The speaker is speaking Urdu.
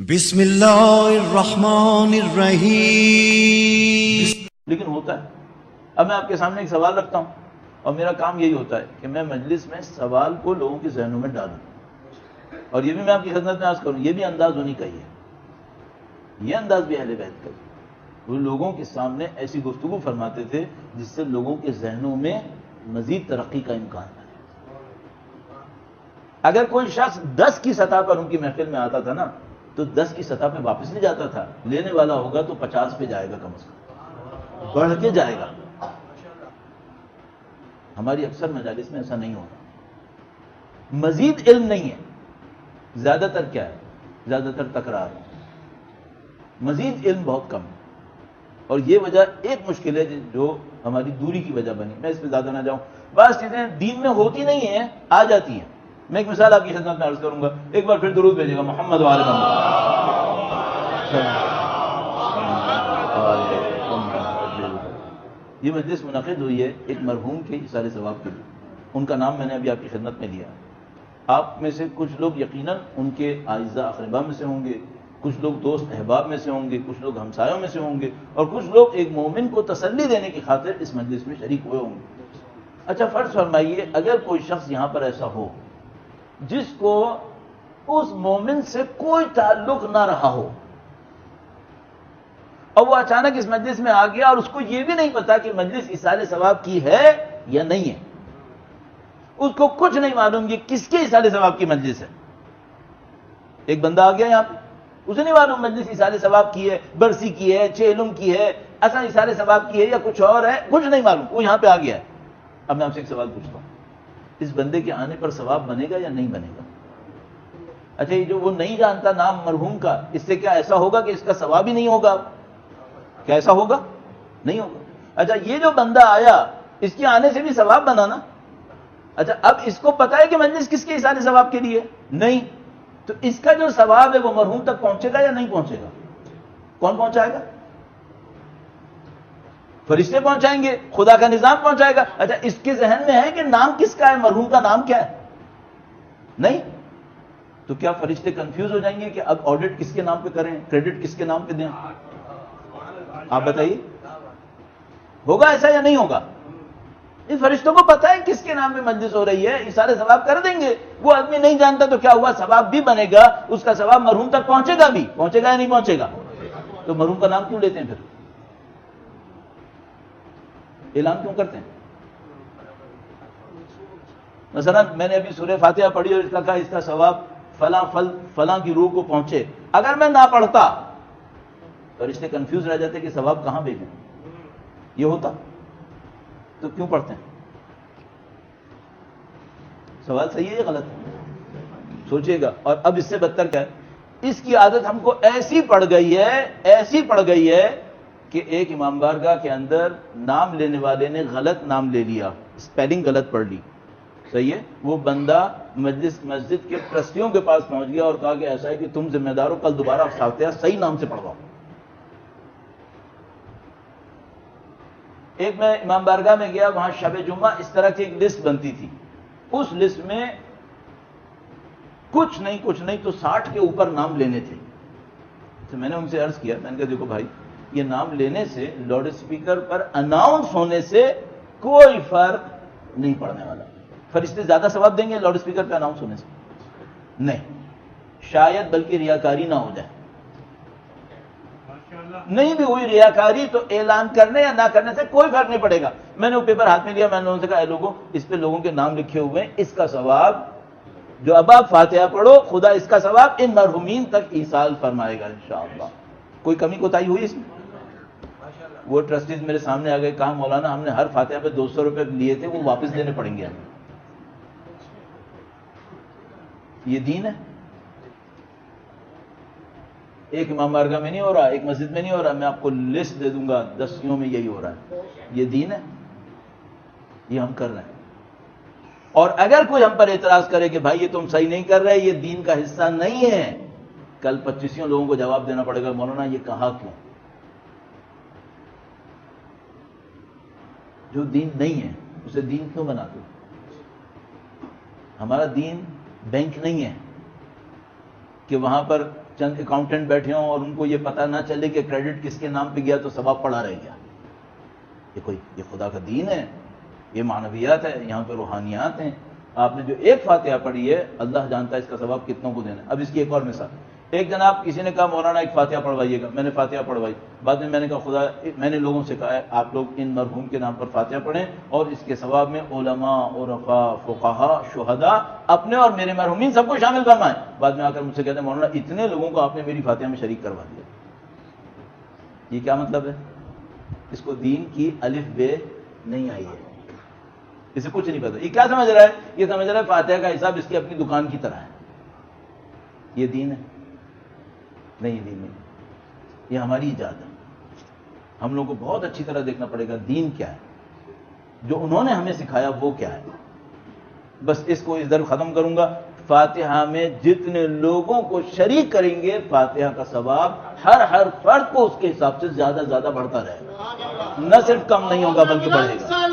بسم اللہ الرحمن الرحیم. لیکن ہوتا ہے. اب میں آپ کے سامنے ایک سوال رکھتا ہوں اور میرا کام یہی ہوتا ہے کہ میں مجلس میں سوال کو لوگوں کے ذہنوں میں ڈالوں، اور یہ بھی میں آپ کی خدمت میں عرض کروں، یہ بھی انداز ہونی چاہیے، یہ انداز بھی اہل بیت کا. وہ لوگوں کے سامنے ایسی گفتگو فرماتے تھے جس سے لوگوں کے ذہنوں میں مزید ترقی کا امکان ہے. اگر کوئی شخص 10 کی سطح پر ان کی محفل میں آتا تھا نا تو 10 کی سطح پہ واپس نہیں جاتا تھا، لینے والا ہوگا تو 50 پہ جائے گا، کم از کم بڑھ کے جائے گا. ہماری اکثر مجالس میں ایسا نہیں ہوتا. مزید علم نہیں ہے، زیادہ تر کیا ہے؟ زیادہ تر تکرار. مزید علم بہت کم ہے، اور یہ وجہ ایک مشکل ہے جو ہماری دوری کی وجہ بنی. میں اس پہ زیادہ نہ جاؤں، بعض چیزیں دین میں ہوتی نہیں ہیں، آ جاتی ہیں. میں ایک مثال آپ کی خدمت میں عرض کروں گا، ایک بار پھر درود بھیجے گا محمد وعلی محمد. یہ مجلس منعقد ہوئی ہے ایک مرحوم کے اثار ثواب کے لیے. ان کا نام میں نے ابھی آپ کی خدمت میں لیا. آپ میں سے کچھ لوگ یقیناً ان کے اعزاء اقربا میں سے ہوں گے، کچھ لوگ دوست احباب میں سے ہوں گے، کچھ لوگ ہمسایوں میں سے ہوں گے، اور کچھ لوگ ایک مومن کو تسلی دینے کی خاطر اس مجلس میں شریک ہوئے ہوں گے. اچھا فرض فرمائیے اگر کوئی شخص یہاں پر ایسا ہو جس کو اس مومن سے کوئی تعلق نہ رہا ہو، اور وہ اچانک اس مجلس میں آ گیا اور اس کو یہ بھی نہیں پتا کہ مجلس ایصال ثواب کی ہے یا نہیں ہے. اس کو کچھ نہیں معلوم یہ کس کے ایصال ثواب کی مجلس ہے. ایک بندہ آ گیا یہاں پہ، اسے نہیں معلوم مجلس ایصال ثواب کی ہے، برسی کی ہے، چہلم کی ہے، اصل ایصال ثواب کی ہے یا کچھ اور ہے، کچھ نہیں معلوم. وہ یہاں پہ آ گیا ہے. اب میں آپ سے ایک سوال پوچھتا ہوں، اس بندے کے آنے پر ثواب بنے گا یا نہیں بنے گا؟ اچھا یہ جو وہ نہیں جانتا نام مرحوم کا، اس سے کیا ایسا ہوگا کہ اس کا ثواب ہی نہیں ہوگا؟ کیا ایسا ہوگا؟ نہیں ہوگا. اچھا یہ جو بندہ آیا اس کے آنے سے بھی ثواب بنا نا. اچھا اب اس کو پتا ہے کہ مجلس کس کے ایصال ثواب کے لیے؟ نہیں. تو اس کا جو ثواب ہے وہ مرحوم تک پہنچے گا یا نہیں پہنچے گا؟ کون پہنچائے گا؟ فرشتے پہنچائیں گے، خدا کا نظام پہنچائے گا. اچھا اس کے ذہن میں ہے کہ نام کس کا ہے، مرحوم کا نام کیا ہے؟ نہیں. تو کیا فرشتے کنفیوز ہو جائیں گے کہ اب آڈٹ کس کے نام پہ کریں، کریڈٹ کس کے نام پہ دیں؟ آپ بتائیے ہوگا ایسا یا نہیں ہوگا؟ اس فرشتوں کو پتا ہے کس کے نام پہ مجلس ہو رہی ہے، ایصال ثواب کر دیں گے. وہ آدمی نہیں جانتا تو کیا ہوا، ثواب بھی بنے گا، اس کا ثواب مرحوم تک پہنچے گا بھی. پہنچے گا یا نہیں پہنچے گا؟ تو مرحوم کا نام کیوں لیتے ہیں پھر؟ اعلان کیوں کرتے ہیں؟ مثلا میں نے ابھی سورہ فاتحہ پڑھی اور اس کا کہا اس کا ثواب فلاں فلاں کی روح کو پہنچے. اگر میں نہ پڑھتا فرشتے کنفیوز رہ جاتے کہ ثواب کہاں بھیجیں. یہ ہوتا تو کیوں پڑھتے ہیں؟ سوال صحیح ہے یا غلط ہے؟ سوچئے گا. اور اب اس سے بدتر کیا ہے، اس کی عادت ہم کو ایسی پڑ گئی ہے کہ ایک امام بارگاہ کے اندر نام لینے والے نے غلط نام لے لیا، اسپیلنگ غلط پڑھ لی. صحیح ہے، وہ بندہ مسجد کے ٹرسٹیوں کے پاس پہنچ گیا اور کہا کہ ایسا ہے کہ تم ذمہ دارو کل دوبارہ فاتحہ صحیح نام سے پڑھواؤ. ایک میں امام بارگاہ میں گیا، وہاں شب جمعہ اس طرح کی ایک لسٹ بنتی تھی. اس لسٹ میں کچھ نہیں تو 60 کے اوپر نام لینے تھے. تو میں نے ان سے عرض کیا، میں نے کہا دیکھو بھائی یہ نام لینے سے، لاؤڈ اسپیکر پر اناؤنس ہونے سے کوئی فرق نہیں پڑنے والا. فرشتے زیادہ ثواب دیں گے لاؤڈ اسپیکر پہ اناؤنس ہونے سے؟ نہیں. شاید بلکہ ریاکاری نہ ہو جائے. نہیں بھی ہوئی ریاکاری تو اعلان کرنے یا نہ کرنے سے کوئی فرق نہیں پڑے گا. میں نے وہ پیپر ہاتھ میں لیا، میں نے ان سے کہا اے لوگوں اس پہ لوگوں کے نام لکھے ہوئے ہیں، اس کا ثواب جو اب آپ فاتحہ پڑھو خدا اس کا ثواب ان مرحومین تک ایصال فرمائے گا انشاءاللہ. کوئی کمی کوتاہی ہوئی اس میں؟ وہ ٹرسٹیز میرے سامنے آ گئے، کہا مولانا ہم نے ہر فاتحہ پہ 200 روپے لیے تھے، وہ واپس دینے پڑیں گے ہمیں. یہ دین ہے؟ ایک امام بارگاہ میں نہیں ہو رہا، ایک مسجد میں نہیں ہو رہا، میں آپ کو لسٹ دے دوں گا 10 میں یہی ہو رہا ہے. یہ دین ہے؟ یہ ہم کر رہے ہیں. اور اگر کوئی ہم پر اعتراض کرے کہ بھائی یہ تم صحیح نہیں کر رہے، یہ دین کا حصہ نہیں ہے، کل 25 لوگوں کو جواب دینا پڑے گا مولانا یہ کہا کیوں؟ جو دین نہیں ہے اسے دین کیوں بناتے؟ ہمارا دین بینک نہیں ہے. کہ وہاں پر چند اکاؤنٹنٹ بیٹھے ہوں اور ان کو یہ پتہ نہ چلے کہ کریڈٹ کس کے نام پہ گیا تو ثواب پڑا رہ گیا. یہ خدا کا دین ہے، یہ معنویات ہے، یہاں پہ روحانیات ہیں. آپ نے جو ایک فاتحہ پڑھی ہے اللہ جانتا ہے اس کا ثواب کتنوں کو دینا ہے. اب اس کی ایک اور مثال، ایک جناب کسی نے کہا مولانا ایک فاتحہ پڑھوائیے گا. میں نے فاتحہ پڑھوائی. بعد میں میں نے کہا خدا، میں نے لوگوں سے کہا ہے آپ لوگ ان مرحوم کے نام پر فاتحہ پڑھیں اور اس کے ثواب میں علماء، عرفاء، فقہاء، شہداء، اپنے اور میرے مرحومین سب کو شامل فرمائیں. بعد میں آ کر مجھ سے کہتے ہیں مولانا اتنے لوگوں کو آپ نے میری فاتحہ میں شریک کروا دیا. یہ کیا مطلب ہے؟ اس کو دین کی الف بے نہیں آئی ہے، اسے کچھ نہیں پتا. یہ کیا سمجھ رہا ہے؟ یہ سمجھ رہا ہے فاتحہ کا حساب اس کی اپنی دکان کی طرح ہے. یہ دین ہے؟ نہیں، دین نہیں. یہ ہماری ایجاد ہے. ہم لوگوں کو بہت اچھی طرح دیکھنا پڑے گا دین کیا ہے، جو انہوں نے ہمیں سکھایا وہ کیا ہے. بس اس کو ادھر ختم کروں گا. فاتحہ میں جتنے لوگوں کو شریک کریں گے فاتحہ کا ثواب ہر فرد کو اس کے حساب سے زیادہ زیادہ بڑھتا رہے گا، نہ صرف کم نہیں ہوگا بلکہ بڑھے گا.